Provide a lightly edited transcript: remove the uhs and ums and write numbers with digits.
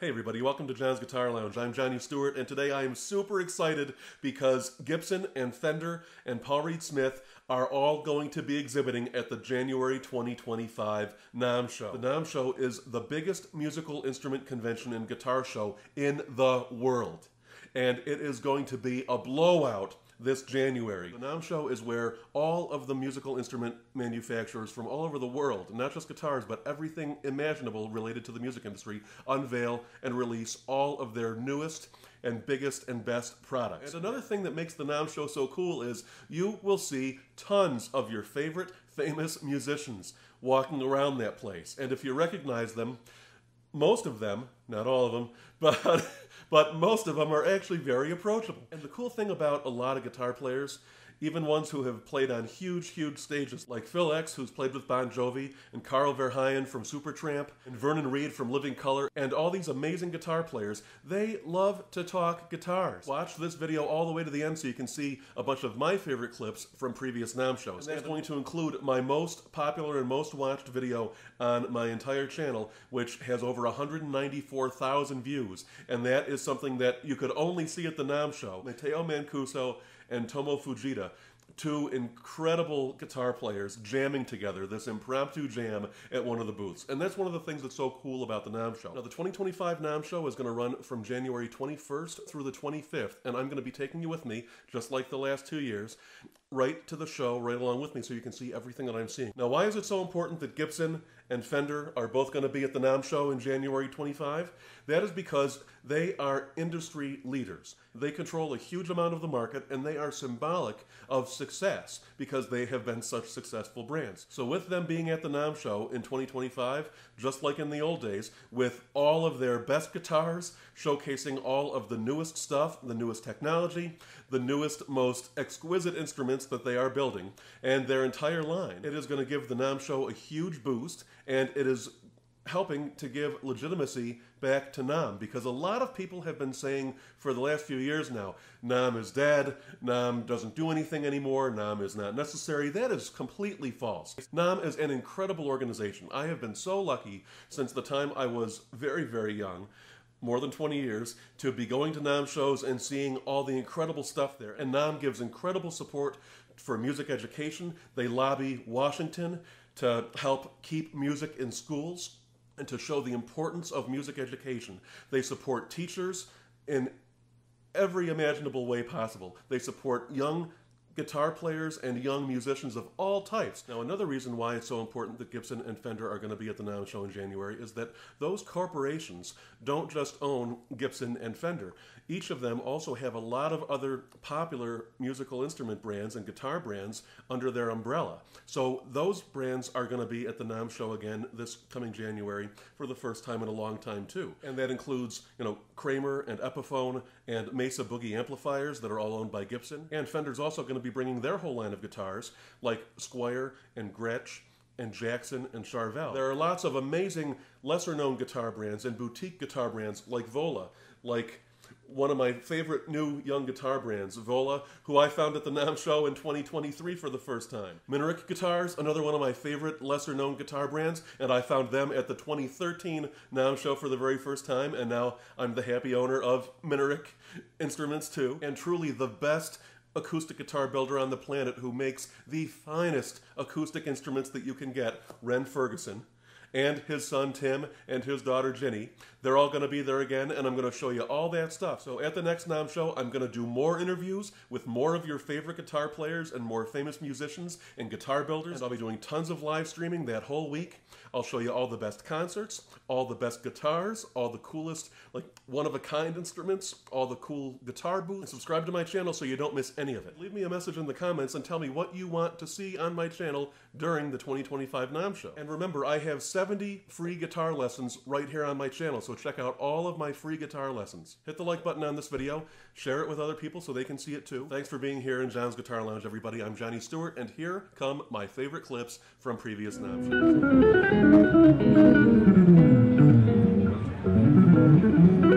Hey everybody, welcome to John's Guitar Lounge. I'm Johnny Stewart, and today I am super excited because Gibson and Fender and Paul Reed Smith are all going to be exhibiting at the January 2025 NAMM Show. The NAMM Show is the biggest musical instrument convention and guitar show in the world, and it is going to be a blowout this January. The NAMM Show is where all of the musical instrument manufacturers from all over the world, not just guitars, but everything imaginable related to the music industry, unveil and release all of their newest and biggest and best products. And another thing that makes the NAMM Show so cool is you will see tons of your favorite famous musicians walking around that place. And if you recognize them, most of them, not all of them, but most of them are actually very approachable. And the cool thing about a lot of guitar players, even ones who have played on huge stages, like Phil X, who's played with Bon Jovi, and Carl Verheyen from Supertramp, and Vernon Reid from Living Colour, and all these amazing guitar players, they love to talk guitars. Watch this video all the way to the end so you can see a bunch of my favorite clips from previous NAMM shows. And that's going to include my most popular and most watched video on my entire channel, which has over 194,000 views, and that is something that you could only see at the NAMM Show. Matteo Mancuso and Tomo Fujita, two incredible guitar players jamming together, this impromptu jam at one of the booths. And that's one of the things that's so cool about the NAMM Show. Now, the 2025 NAMM Show is going to run from January 21st through the 25th, and I'm going to be taking you with me, just like the last 2 years, right to the show, right along with me, so you can see everything that I'm seeing. Now, why is it so important that Gibson and Fender are both going to be at the NAMM Show in January 25? That is because they are industry leaders. They control a huge amount of the market, and they are symbolic of success because they have been such successful brands. So with them being at the NAMM Show in 2025, just like in the old days, with all of their best guitars, showcasing all of the newest stuff, the newest technology, the newest, most exquisite instruments that they are building, and their entire line, it is going to give the NAMM Show a huge boost, and it is helping to give legitimacy back to NAMM, because a lot of people have been saying for the last few years now, NAMM is dead, NAMM doesn't do anything anymore, NAMM is not necessary. That is completely false. NAMM is an incredible organization. I have been so lucky since the time I was very young, more than 20 years, to be going to NAMM shows and seeing all the incredible stuff there. And NAMM gives incredible support for music education. They lobby Washington to help keep music in schools and to show the importance of music education. They support teachers in every imaginable way possible. They support young guitar players and young musicians of all types. Now, another reason why it's so important that Gibson and Fender are going to be at the NAMM Show in January is that those corporations don't just own Gibson and Fender. Each of them also have a lot of other popular musical instrument brands and guitar brands under their umbrella. So those brands are going to be at the NAMM Show again this coming January for the first time in a long time too. And that includes, Kramer and Epiphone and Mesa Boogie amplifiers that are all owned by Gibson. And Fender's also going to be bringing their whole line of guitars like Squier and Gretsch and Jackson and Charvel. There are lots of amazing lesser-known guitar brands and boutique guitar brands like Vola, like one of my favorite new young guitar brands, Vola, who I found at the NAMM Show in 2023 for the first time. Minerick Guitars, another one of my favorite lesser-known guitar brands, and I found them at the 2013 NAMM Show for the very first time, and now I'm the happy owner of Minerick Instruments too. And truly the best acoustic guitar builder on the planet who makes the finest acoustic instruments that you can get, Ren Ferguson, and his son Tim and his daughter Ginny. They're all going to be there again, and I'm going to show you all that stuff. So at the next NAMM Show, I'm going to do more interviews with more of your favorite guitar players and more famous musicians and guitar builders. And I'll be doing tons of live streaming that whole week. I'll show you all the best concerts, all the best guitars, all the coolest, one-of-a-kind instruments, all the cool guitar booths. And subscribe to my channel so you don't miss any of it. Leave me a message in the comments and tell me what you want to see on my channel during the 2025 NAMM Show. And remember, I have 70 free guitar lessons right here on my channel, so check out all of my free guitar lessons. Hit the like button on this video, share it with other people so they can see it too. Thanks for being here in John's Guitar Lounge, everybody. I'm Johnny Stewart, and here come my favorite clips from previous NAMM shows.